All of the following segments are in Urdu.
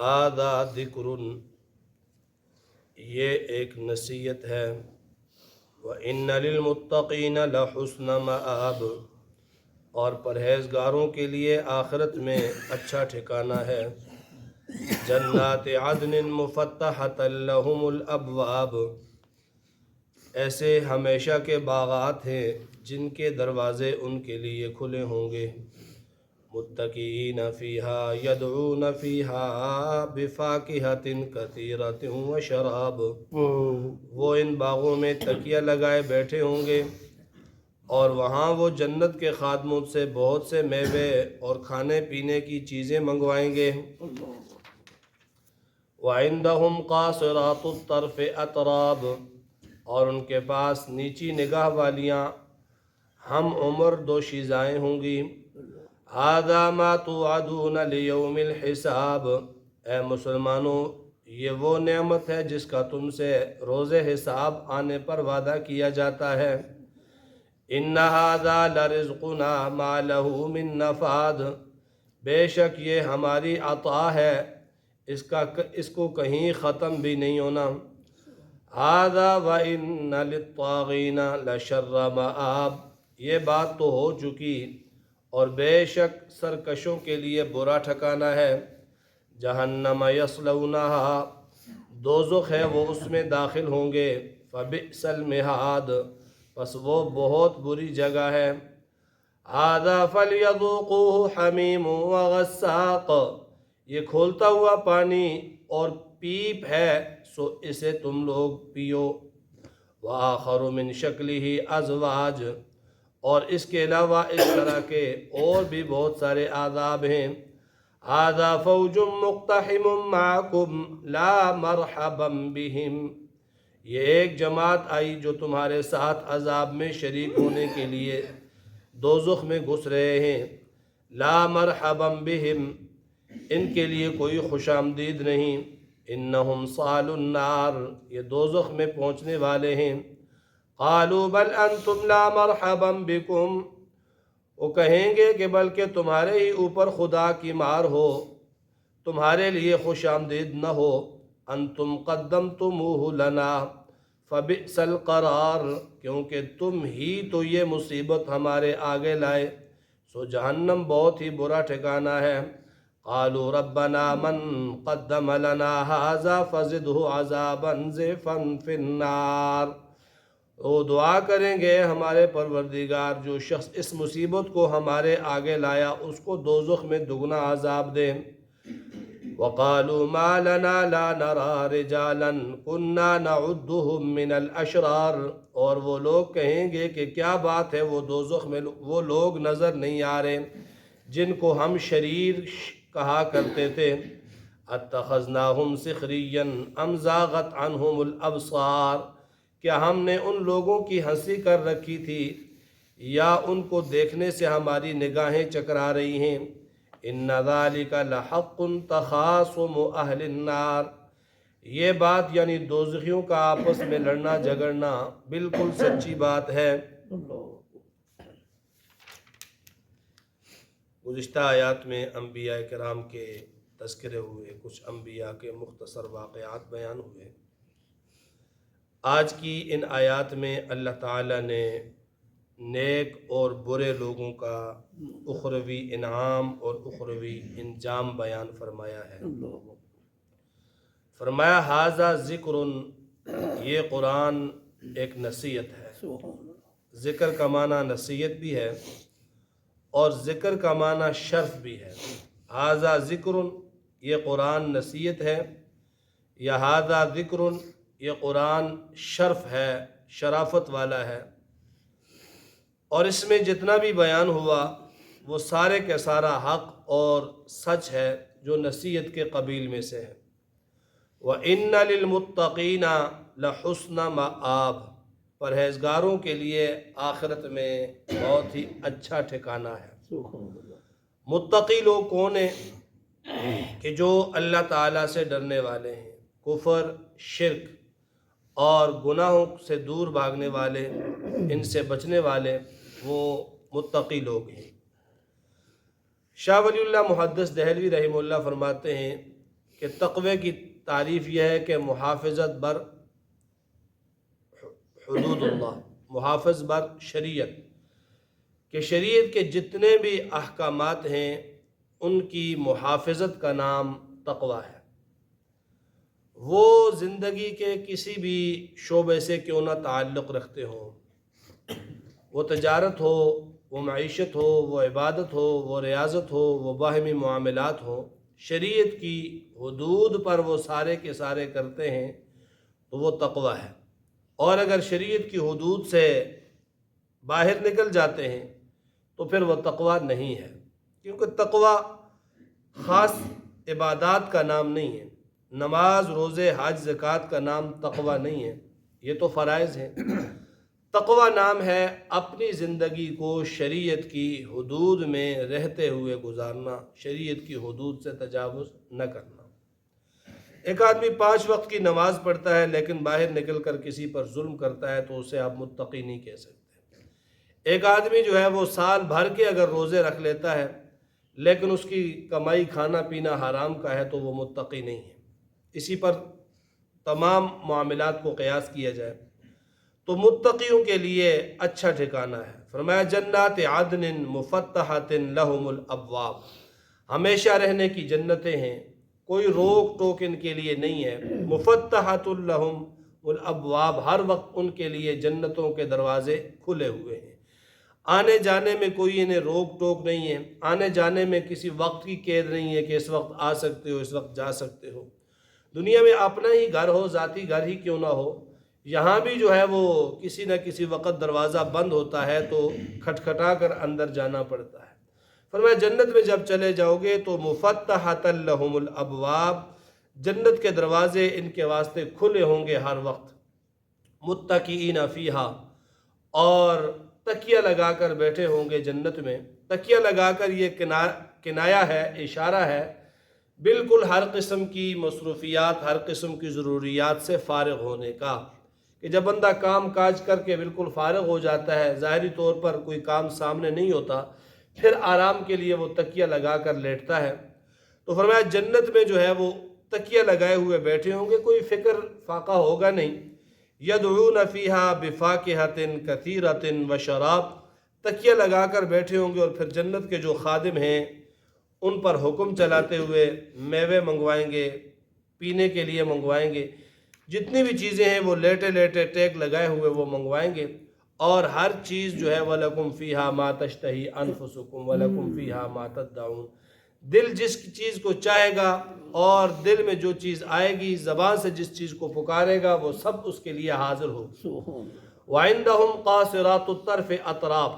ھذا ذکر، یہ ایک نصیحت ہے، وَإِنَّ لِلْمُتَّقِينَ لَحُسْنَ مَآب، اور پرہیزگاروں کے لیے آخرت میں اچھا ٹھکانہ ہے۔ جنات عدن مفتحۃ لہم الابواب، ایسے ہمیشہ کے باغات ہیں جن کے دروازے ان کے لیے کھلے ہوں گے۔ متکئین فیہا یدعون فیہا بفاکہۃ کثیرۃ وشراب، وہ ان باغوں میں تکیہ لگائے بیٹھے ہوں گے اور وہاں وہ جنت کے خادموں سے بہت سے میوے اور کھانے پینے کی چیزیں منگوائیں گے۔ وَعِندَهُمْ قَاصِرَاتُ الطَّرْفِ أَتْرَابٌ، اور ان کے پاس نیچی نگاہ والیاں ہم عمر دوشیزائیں ہوں گی۔ هَذَا مَا تُوعَدُونَ لِيَوْمِ الْحِسَاب، اے مسلمانوں یہ وہ نعمت ہے جس کا تم سے روز حساب آنے پر وعدہ کیا جاتا ہے۔ إِنَّ هَذَا لَرِزْقُنَا مَا لَهُ مِن نَفَادٍ، بے شک یہ ہماری عطا ہے، اس کو کہیں ختم بھی نہیں ہونا۔ هَذَا وَإِنَّ لِلطَّاغِينَ لَشَرَّ مَآب، یہ بات تو ہو چکی اور بے شک سرکشوں کے لیے برا ٹھکانہ ہے۔ جہنم یصلونہا، دوزخ ہے وہ اس میں داخل ہوں گے۔ فبئس المہاد، پس وہ بہت بری جگہ ہے۔ ھذا فلیذوقوہ حمیم وغساق، یہ کھولتا ہوا پانی اور پیپ ہے سو اسے تم لوگ پیو۔ وآخر من شکلہ ازواج، اور اس کے علاوہ اس طرح کے اور بھی بہت سارے عذاب ہیں۔ ھذا فوج مقتحم معکم لا مرحبا بہم، یہ ایک جماعت آئی جو تمہارے ساتھ عذاب میں شریک ہونے کے لیے دوزخ میں گھس رہے ہیں۔ لا مرحبا بہم، ان کے لیے کوئی خوش آمدید نہیں۔ انہم صالوا النار، یہ دوزخ میں پہنچنے والے ہیں۔ قالوا بل انتم لا مرحبا بکم، وہ کہیں گے کہ بلکہ تمہارے ہی اوپر خدا کی مار ہو، تمہارے لیے خوش آمدید نہ ہو۔ انتم قدمتموہ لنا فبئس القرار، کیونکہ تم ہی تو یہ مصیبت ہمارے آگے لائے، سو جہنم بہت ہی برا ٹھکانہ ہے۔ قالوا ربنا من قدم لنا ھذا فزدہ عذابا ضعفا فی النار، وہ دعا کریں گے ہمارے پروردگار جو شخص اس مصیبت کو ہمارے آگے لایا اس کو دوزخ میں دگنا عذاب دے۔ وقالوا ما لنا لا نرى رجالا كنا نعدهم من الاشرار، اور وہ لوگ کہیں گے کہ کیا بات ہے وہ دوزخ میں وہ لوگ نظر نہیں آ رہے جن کو ہم شریر کہا کرتے تھے۔ اتخذناهم سخریا ام زاغت عنهم الابصار، کیا ہم نے ان لوگوں کی ہنسی کر رکھی تھی یا ان کو دیکھنے سے ہماری نگاہیں چکرا رہی ہیں۔ ان ذالک لحق تخاصم اہل النار، یہ بات یعنی دوزخیوں کا آپس میں لڑنا جھگڑنا بالکل سچی بات ہے۔ گزشتہ آیات میں انبیاء کرام کے تذکرے ہوئے، کچھ انبیاء کے مختصر واقعات بیان ہوئے۔ آج کی ان آیات میں اللہ تعالیٰ نے نیک اور برے لوگوں کا اخروی انعام اور اخروی انجام بیان فرمایا ہے۔ فرمایا ھذا ذکر، یہ قرآن ایک نصیحت ہے۔ ذکر کا معنی نصیحت بھی ہے اور ذکر کا معنی شرف بھی ہے۔ ھذا ذکر، یہ قرآن نصیحت ہے، یا ھذا ذکر، یہ قرآن شرف ہے، شرافت والا ہے، اور اس میں جتنا بھی بیان ہوا وہ سارے کے سارا حق اور سچ ہے جو نصیحت کے قبیل میں سے ہے۔ وَإِنَّ لِلْمُتَّقِينَ لَحُسْنَ مَآب، پرہیزگاروں کے لیے آخرت میں بہت ہی اچھا ٹھکانہ ہے۔ متقی لوگ کون ہیں؟ کہ جو اللہ تعالیٰ سے ڈرنے والے ہیں، کفر، شرک اور گناہوں سے دور بھاگنے والے، ان سے بچنے والے، وہ متقی لوگ ہیں۔ شاہ ولی اللہ محدث دہلوی رحمہ اللہ فرماتے ہیں کہ تقوی کی تعریف یہ ہے کہ محافظت بر حدود اللہ، محافظ بر شریعت، کہ شریعت کے جتنے بھی احکامات ہیں ان کی محافظت کا نام تقوی ہے۔ وہ زندگی کے کسی بھی شعبے سے کیوں نہ تعلق رکھتے ہوں، وہ تجارت ہو، وہ معیشت ہو، وہ عبادت ہو، وہ ریاضت ہو، وہ باہمی معاملات ہوں، شریعت کی حدود پر وہ سارے کے سارے کرتے ہیں تو وہ تقوی ہے۔ اور اگر شریعت کی حدود سے باہر نکل جاتے ہیں تو پھر وہ تقوی نہیں ہے، کیونکہ تقوی خاص عبادات کا نام نہیں ہے۔ نماز، روزے، حج، زکوٰۃ کا نام تقوی نہیں ہے، یہ تو فرائض ہیں۔ تقوی نام ہے اپنی زندگی کو شریعت کی حدود میں رہتے ہوئے گزارنا، شریعت کی حدود سے تجاوز نہ کرنا۔ ایک آدمی 5 وقت کی نماز پڑھتا ہے لیکن باہر نکل کر کسی پر ظلم کرتا ہے تو اسے آپ متقی نہیں کہہ سکتے۔ ایک آدمی جو ہے وہ سال بھر کے اگر روزے رکھ لیتا ہے لیکن اس کی کمائی کھانا پینا حرام کا ہے تو وہ متقی نہیں ہے۔ اسی پر تمام معاملات کو قیاس کیا جائے تو متقیوں کے لیے اچھا ٹھکانہ ہے۔ فرمایا جنات عدن مفتحۃ لہم الابواب، ہمیشہ رہنے کی جنتیں ہیں، کوئی روک ٹوک ان کے لیے نہیں ہے۔ مفتحۃ لہم الابواب، ہر وقت ان کے لیے جنتوں کے دروازے کھلے ہوئے ہیں، آنے جانے میں کوئی انہیں روک ٹوک نہیں ہے، آنے جانے میں کسی وقت کی قید نہیں ہے کہ اس وقت آ سکتے ہو، اس وقت جا سکتے ہو۔ دنیا میں اپنا ہی گھر ہو، ذاتی گھر ہی کیوں نہ ہو، یہاں بھی جو ہے وہ کسی نہ کسی وقت دروازہ بند ہوتا ہے تو کھٹکھٹا کر اندر جانا پڑتا ہے۔ فرمایا جنت میں جب چلے جاؤ گے تو مفتحۃ لہم الابواب، جنت کے دروازے ان کے واسطے کھلے ہوں گے ہر وقت۔ متکئین فیہا، اور تکیہ لگا کر بیٹھے ہوں گے جنت میں۔ تکیہ لگا کر یہ کنایا ہے، اشارہ ہے بالکل ہر قسم کی مصروفیات، ہر قسم کی ضروریات سے فارغ ہونے کا، کہ جب بندہ کام کاج کر کے بالکل فارغ ہو جاتا ہے، ظاہری طور پر کوئی کام سامنے نہیں ہوتا، پھر آرام کے لیے وہ تکیہ لگا کر لیٹتا ہے۔ تو فرمایا جنت میں جو ہے وہ تکیہ لگائے ہوئے بیٹھے ہوں گے، کوئی فکر فاقہ ہوگا نہیں۔ یدعون فیہا بفاکہۃ کثیرۃ وشراب، تکیہ لگا کر بیٹھے ہوں گے اور پھر جنت کے جو خادم ہیں ان پر حکم چلاتے ہوئے میوے منگوائیں گے، پینے کے لیے منگوائیں گے، جتنی بھی چیزیں ہیں وہ لیٹے لیٹے ٹیک لگائے ہوئے وہ منگوائیں گے، اور ہر چیز جو ہے وَلَكُمْ فِيهَا مَا تَشْتَهِي أَنفُسُكُمْ وَلَكُمْ فِيهَا مَا تَدَّعُونَ، دل جس چیز کو چاہے گا اور دل میں جو چیز آئے گی، زبان سے جس چیز کو پکارے گا وہ سب اس کے لیے حاضر ہوگی۔ وَعِنْدَهُمْ قَاصِرَاتُ الطَّرْفِ أَطْرَابٌ،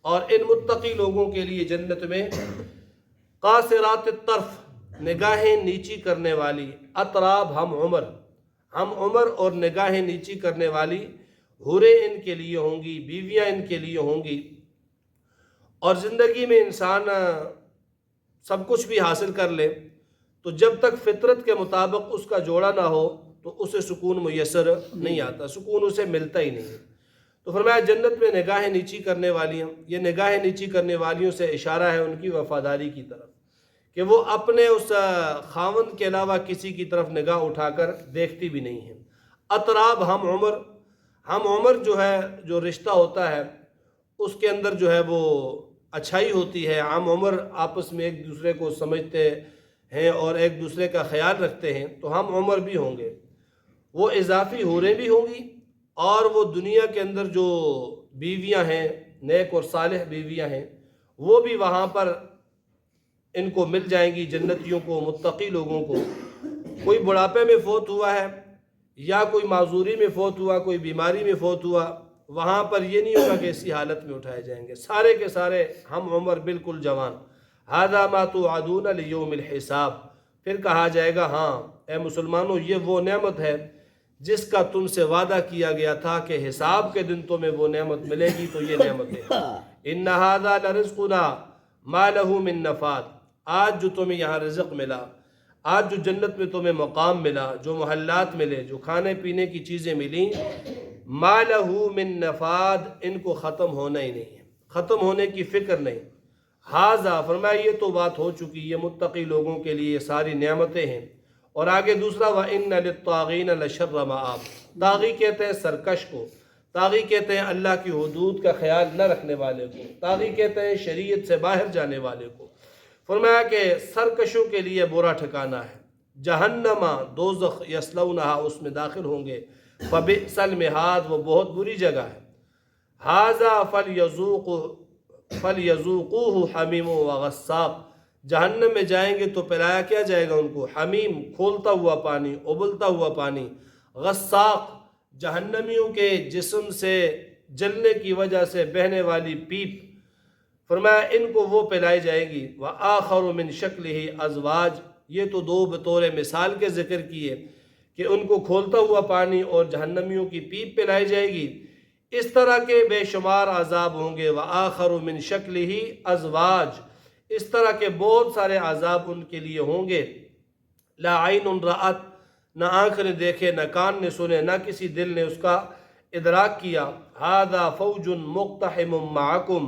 اور ان متقی لوگوں کے لیے جنت میں قاصرات الطرف، نگاہیں نیچی کرنے والی، اطراب ہم عمر اور نگاہیں نیچی کرنے والی حوریں ان کے لیے ہوں گی، بیویاں ان کے لیے ہوں گی۔ اور زندگی میں انسان سب کچھ بھی حاصل کر لے تو جب تک فطرت کے مطابق اس کا جوڑا نہ ہو تو اسے سکون میسر نہیں آتا، سکون اسے ملتا ہی نہیں۔ تو فرمایا جنت میں نگاہیں نیچی کرنے والیاں، یہ نگاہیں نیچی کرنے والیوں سے اشارہ ہے ان کی وفاداری کی طرف، کہ وہ اپنے اس خاوند کے علاوہ کسی کی طرف نگاہ اٹھا کر دیکھتی بھی نہیں ہیں۔ اطراب ہم عمر جو ہے، جو رشتہ ہوتا ہے اس کے اندر جو ہے وہ اچھائی ہوتی ہے، ہم عمر آپس میں ایک دوسرے کو سمجھتے ہیں اور ایک دوسرے کا خیال رکھتے ہیں، تو ہم عمر بھی ہوں گے، وہ اضافی حوریں بھی ہوں گی، اور وہ دنیا کے اندر جو بیویاں ہیں، نیک اور صالح بیویاں ہیں، وہ بھی وہاں پر ان کو مل جائیں گی، جنتیوں کو، متقی لوگوں کو۔ کوئی بڑھاپے میں فوت ہوا ہے یا کوئی معذوری میں فوت ہوا، کوئی بیماری میں فوت ہوا، وہاں پر یہ نہیں ہوگا کہ اسی حالت میں اٹھائے جائیں گے، سارے کے سارے ہم عمر بالکل جوان۔ ھذا ما توعدون لیوم الحساب، پھر کہا جائے گا ہاں اے مسلمانوں یہ وہ نعمت ہے جس کا تم سے وعدہ کیا گیا تھا کہ حساب کے دن تمہیں وہ نعمت ملے گی، تو یہ نعمت ہے۔ ان ھذا لرزقنا ما لہ من نفاد، آج جو تمہیں یہاں رزق ملا، آج جو جنت میں تمہیں مقام ملا، جو محلات ملے، جو کھانے پینے کی چیزیں ملیں، ما لہ من نفاد، ان کو ختم ہونا ہی نہیں ہے، ختم ہونے کی فکر نہیں۔ ھذا، فرمایا یہ تو بات ہو چکی، یہ متقی لوگوں کے لیے یہ ساری نعمتیں ہیں، اور آگے دوسرا وَإِنَّ لِلطَّاغِينَ لَشَرَّ مَآب، طاغی کہتے ہیں سرکش کو، طاغی کہتے ہیں اللہ کی حدود کا خیال نہ رکھنے والے کو، طاغی کہتے ہیں شریعت سے باہر جانے والے کو۔ فرمایا کہ سرکشوں کے لیے برا ٹھکانہ ہے، جہنم دوزخ یصلونہا، اس میں داخل ہوں گے، فبئس المہاد، وہ بہت بری جگہ ہے۔ ھذا فلیذوقوہ حمیم وغساق، جہنم میں جائیں گے تو پلایا کیا جائے گا ان کو؟ حمیم کھولتا ہوا پانی، ابلتا ہوا پانی، غساق جہنمیوں کے جسم سے جلنے کی وجہ سے بہنے والی پیپ، فرمایا ان کو وہ پلائی جائے گی۔ وآخر من شکلہ ازواج، یہ تو دو بطور مثال کے ذکر کیے کہ ان کو کھولتا ہوا پانی اور جہنمیوں کی پیپ پلائی جائے گی، اس طرح کے بے شمار عذاب ہوں گے۔ وآخر من شکلہ ازواج، اس طرح کے بہت سارے عذاب ان کے لیے ہوں گے۔ لا عین رأت، نہ آنکھ نے دیکھے، نہ کان نے سنے، نہ کسی دل نے اس کا ادراک کیا۔ ھذا فوج مقتحم معکم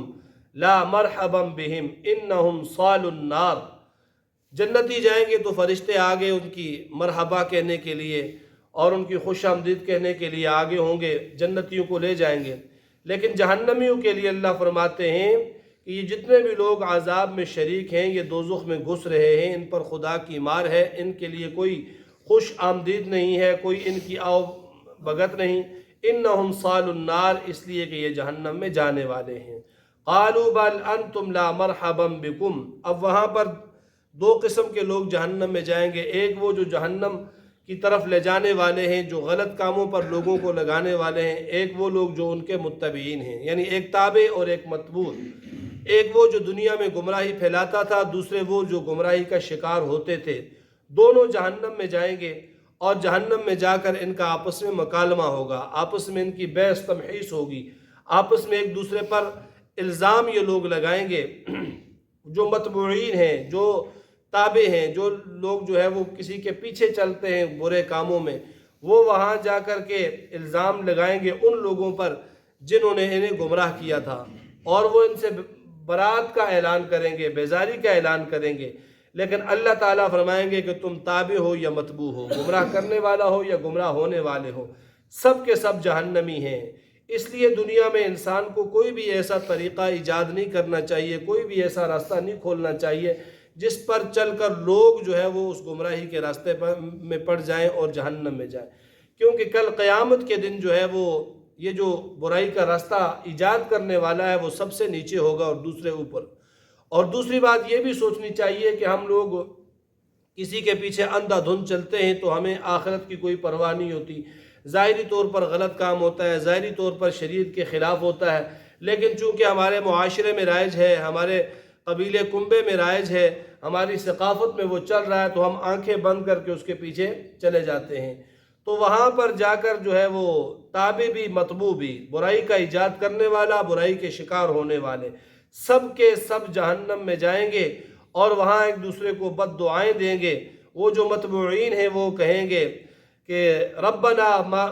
لا مرحبا بہم انہم صالوا النار، جنتی جائیں گے تو فرشتے آگے ان کی مرحبا کہنے کے لیے اور ان کی خوش آمدید کہنے کے لیے آگے ہوں گے، جنتیوں کو لے جائیں گے۔ لیکن جہنمیوں کے لیے اللہ فرماتے ہیں کہ یہ جتنے بھی لوگ عذاب میں شریک ہیں، یہ دوزخ میں گھس رہے ہیں، ان پر خدا کی مار ہے، ان کے لیے کوئی خوش آمدید نہیں ہے، کوئی ان کی آؤ بگت نہیں۔ انہم صالوا النار، اس لیے کہ یہ جہنم میں جانے والے ہیں۔ قالوا بل انتم لا مرحبا بکم، اب وہاں پر دو قسم کے لوگ جہنم میں جائیں گے، ایک وہ جو جہنم کی طرف لے جانے والے ہیں، جو غلط کاموں پر لوگوں کو لگانے والے ہیں، ایک وہ لوگ جو ان کے متبعین ہیں، یعنی ایک تابع اور ایک متبوع، ایک وہ جو دنیا میں گمراہی پھیلاتا تھا، دوسرے وہ جو گمراہی کا شکار ہوتے تھے، دونوں جہنم میں جائیں گے اور جہنم میں جا کر ان کا آپس میں مکالمہ ہوگا، آپس میں ان کی بحث تمحیص ہوگی، آپس میں ایک دوسرے پر الزام یہ لوگ لگائیں گے، جو متبوعین ہیں، جو تابع ہیں، جو لوگ جو ہے وہ کسی کے پیچھے چلتے ہیں برے کاموں میں، وہ وہاں جا کر کے الزام لگائیں گے ان لوگوں پر جنہوں نے انہیں گمراہ کیا تھا، اور وہ ان سے برات کا اعلان کریں گے، بیزاری کا اعلان کریں گے۔ لیکن اللہ تعالیٰ فرمائیں گے کہ تم تابع ہو یا متبوع ہو، گمراہ کرنے والا ہو یا گمراہ ہونے والے ہو، سب کے سب جہنمی ہیں۔ اس لیے دنیا میں انسان کو کوئی بھی ایسا طریقہ ایجاد نہیں کرنا چاہیے، کوئی بھی ایسا راستہ نہیں کھولنا چاہیے جس پر چل کر لوگ جو ہے وہ اس گمراہی کے راستے میں پڑ جائیں اور جہنم میں جائیں، کیونکہ کل قیامت کے دن جو ہے وہ یہ جو برائی کا راستہ ایجاد کرنے والا ہے وہ سب سے نیچے ہوگا اور دوسرے اوپر۔ اور دوسری بات یہ بھی سوچنی چاہیے کہ ہم لوگ کسی کے پیچھے اندھا دھند چلتے ہیں تو ہمیں آخرت کی کوئی پرواہ نہیں ہوتی، ظاہری طور پر غلط کام ہوتا ہے، ظاہری طور پر شریعت کے خلاف ہوتا ہے، لیکن چونکہ ہمارے معاشرے میں رائج ہے، ہمارے قبیلے کنبے میں رائج ہے، ہماری ثقافت میں وہ چل رہا ہے، تو ہم آنکھیں بند کر کے اس کے پیچھے چلے جاتے ہیں۔ تو وہاں پر جا کر جو ہے وہ تابع بھی متبوع بھی، برائی کا ایجاد کرنے والا، برائی کے شکار ہونے والے، سب کے سب جہنم میں جائیں گے اور وہاں ایک دوسرے کو بد دعائیں دیں گے۔ وہ جو متبوعین ہیں وہ کہیں گے کہ ربنا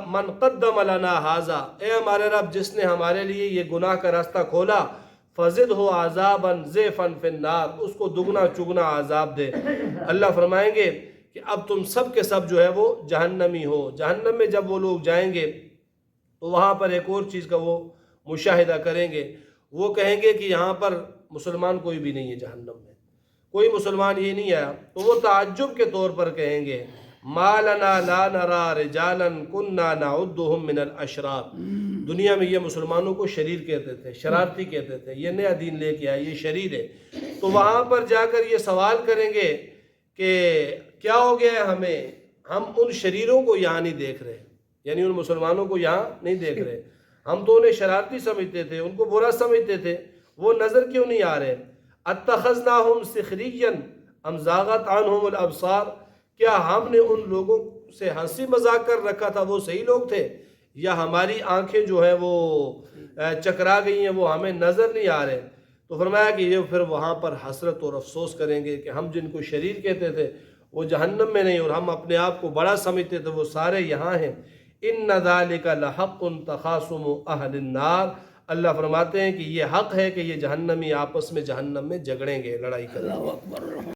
من قدم لنا ھذا، اے ہمارے رب جس نے ہمارے لیے یہ گناہ کا راستہ کھولا، فزدہ عذابا ضعفا فی النار، اس کو دگنا چگنا عذاب دے۔ اللہ فرمائیں گے کہ اب تم سب کے سب جو ہے وہ جہنمی ہو۔ جہنم میں جب وہ لوگ جائیں گے تو وہاں پر ایک اور چیز کا وہ مشاہدہ کریں گے، وہ کہیں گے کہ یہاں پر مسلمان کوئی بھی نہیں ہے، جہنم میں کوئی مسلمان یہ نہیں آیا، تو وہ تعجب کے طور پر کہیں گے ما لنا لا نرى رجالا كنا نعدهم من الاشرار، دنیا میں یہ مسلمانوں کو شریر کہتے تھے، شرارتی کہتے تھے، یہ نیا دین لے کے آئے، یہ شریر ہے۔ تو وہاں پر جا کر یہ سوال کریں گے کہ کیا ہو گیا ہے ہمیں، ہم ان شریروں کو یہاں نہیں دیکھ رہے، یعنی ان مسلمانوں کو یہاں نہیں دیکھ رہے، ہم تو انہیں شرارتی سمجھتے تھے، ان کو برا سمجھتے تھے، وہ نظر کیوں نہیں آ رہے؟ اتخذناہم سخریا ام زاغت عنہم الابصار، کیا ہم نے ان لوگوں سے ہنسی مذاق کر رکھا تھا، وہ صحیح لوگ تھے، یا ہماری آنکھیں جو ہے وہ چکرا گئی ہیں، وہ ہمیں نظر نہیں آ رہے؟ تو فرمایا کہ یہ پھر وہاں پر حسرت اور افسوس کریں گے کہ ہم جن کو شریر کہتے تھے وہ جہنم میں نہیں، اور ہم اپنے آپ کو بڑا سمجھتے تھے وہ سارے یہاں ہیں۔ ان ذالک لحق تخاصم اہل النار، اللہ فرماتے ہیں کہ یہ حق ہے کہ یہ جہنمی آپس میں جہنم میں جھگڑیں گے، لڑائی کریں گے۔